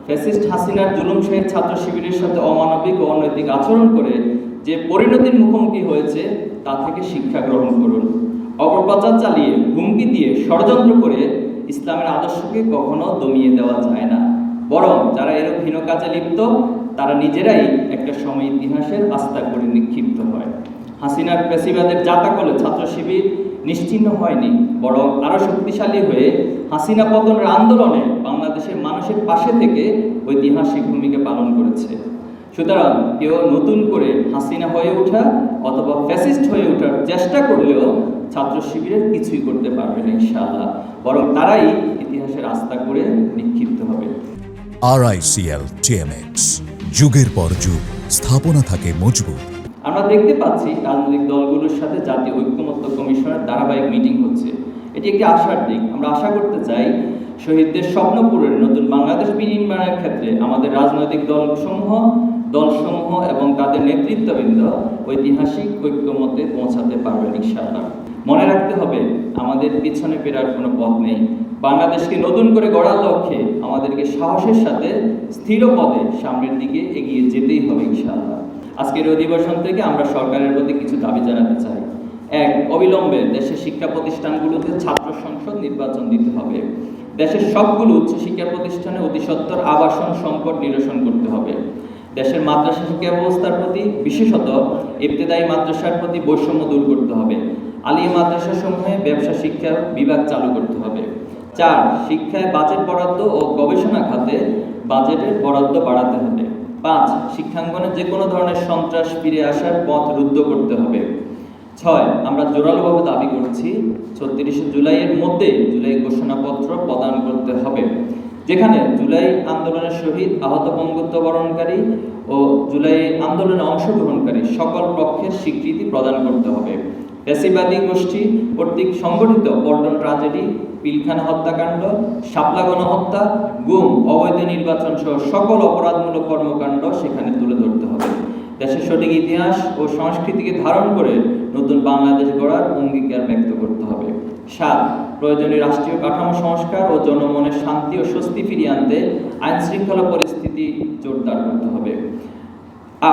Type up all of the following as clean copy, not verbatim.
Fascist হাসিনার জুলুমশাহী ছাত্র শিবিরের সাথে অমানবিক ও অনৈতিক আচরণ করে যে পরিণতির মুখোমুখি হয়েছে তা থেকে শিক্ষা গ্রহণ করুন। অপপ্রচার চালিয়ে, হুমকি দিয়ে, ষড়যন্ত্র করে ইসলামের আদর্শকে কখনো দমিয়ে দেওয়া যায় না। বরং যারা এরূপ হীন কাজে লিপ্ত তারা নিজেরাই একটা সময় ইতিহাসের আস্থা করে নিক্ষিপ্ত হয়। হাসিনার ফ্যাসিবাদের জাতাকলে ছাত্র শিবির নিশ্চিহ্ন হয়নি, বরং আরও শক্তিশালী হয়ে হাসিনা পতনের আন্দোলনে বাংলাদেশের মানুষের পাশে থেকে ঐতিহাসিক ভূমিকা পালন করেছে। সুতরাং কেউ নতুন করে হাসিনা হয়ে ওঠা অথবা ফ্যাসিস্ট হয়ে ওঠার চেষ্টা করলেও ছাত্র শিবিরের কিছুই করতে পারবে না ইনশাআল্লাহ, বরং তারাই ইতিহাসের আস্থা করে নিক্ষিপ্ত হবে। RICL TMX, যুগের পর যুগ স্থাপনা থাকে মজবুত। আমরা দেখতে পাচ্ছি রাজনৈতিক দলগুলোর সাথে জাতীয় ঐক্যমত্য কমিশনের ধারাবাহিক মিটিং হচ্ছে। এটি একটি আশার দিক। আমরা আশা করতে চাই শহীদদের স্বপ্ন পূরণের নতুন বাংলাদেশ বিনির্মাণের ক্ষেত্রে আমাদের রাজনৈতিক দলসমূহ এবং তাদের নেতৃত্ববৃন্দ ঐতিহাসিক ঐক্যমতে পৌঁছাতে পারবেন ইনশাআল্লাহ। মনে রাখতে হবে, আমাদের পিছনে ফেরার কোনো পথ নেই। বাংলাদেশকে নতুন করে গড়ার লক্ষ্যে আমাদেরকে সাহসের সাথে স্থির পদে সামনের দিকে এগিয়ে যেতেই হবে ইনশাআল্লাহ। আজকের অধিবেশন থেকে আমরা সরকারের প্রতি কিছু দাবি জানাতে চাই। 1. অবিলম্বে দেশের শিক্ষা প্রতিষ্ঠানগুলোতে ছাত্র সংসদ নির্বাচন দিতে হবে। দেশের সবগুলো উচ্চশিক্ষা প্রতিষ্ঠানে অতিসত্বর আবাসন সংকট নিরসন করতে হবে। দেশের মাদ্রাসা শিক্ষা ব্যবস্থার প্রতি, বিশেষত ইবতেদায়ী মাদ্রাসার প্রতি বৈষম্য দূর করতে হবে। আলিয়া মাদ্রাসা সমূহে ব্যবসা শিক্ষা বিভাগ চালু করতে হবে। 4. শিক্ষায় বাজেট বরাদ্দ ও গবেষণা খাতে বাজেটের বরাদ্দ বাড়াতে হবে। 5. শিক্ষাঙ্গনে যে কোনো ধরনের সন্ত্রাস ফিরে আসার পথ রুদ্ধ করতে হবে। 6. আমরা জোরালোভাবে দাবি করছি ৩৬ জুলাইয়ের মধ্যে জুলাই ঘোষণাপত্র প্রদান করতে হবে, যেখানে জুলাই আন্দোলনের শহীদ, আহত, বঙ্গত্ব বরণকারী ও জুলাই আন্দোলনে অংশগ্রহণকারী সকল পক্ষের স্বীকৃতি প্রদান করতে হবে। ফ্যাসিবাদী গোষ্ঠী কর্তৃক সংগঠিত পল্টন ট্রাজেডি, পিলখানা হত্যাকাণ্ড, শাপলা গণহত্যা, গুম, অবৈধ নির্বাচন সহ সকল অপরাধমূলক কর্মকাণ্ড সেখানে তুলে ধরতে হবে। দেশের সঠিক ইতিহাস ও সংস্কৃতিকে ধারণ করে নতুন বাংলাদেশ গড়ার অঙ্গীকার ব্যক্ত করতে হবে। 7. প্রয়োজনীয় রাষ্ট্রীয় কাঠামো সংস্কার ও জনমনের শান্তি ও স্বস্তি ফিরিয়ে আনতে আইন শৃঙ্খলা পরিস্থিতি জোরদার করতে হবে।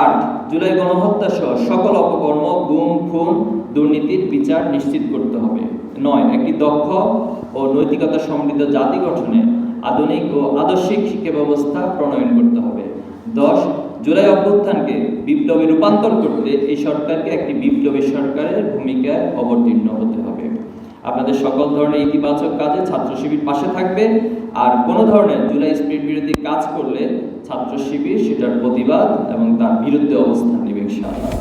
8. জুলাই গণহত্যা সহ সকল অপকর্ম, গুম, খুন, দুর্নীতির বিচার নিশ্চিত করতে হবে। 9. একটি দক্ষ ও নৈতিকতা সমৃদ্ধ জাতি গঠনে আধুনিক ও আদর্শিক শিক্ষা ব্যবস্থা প্রণয়ন করতে হবে। 10. জুলাই অভ্যুত্থানকে বিপ্লবে রূপান্তর করতে এই সরকারকে একটি বিপ্লবী সরকারের ভূমিকায় অবতীর্ণ হতে হবে। আপনাদের সকল ধরনের ইতিবাচক কাজে ছাত্র শিবির পাশে থাকবে, আর কোনো ধরনের জুলাই স্পিরিট বিরোধী কাজ করলে ছাত্র শিবির সেটার প্রতিবাদ এবং তার বিরুদ্ধে অবস্থান নেবে ইনশাআল্লাহ।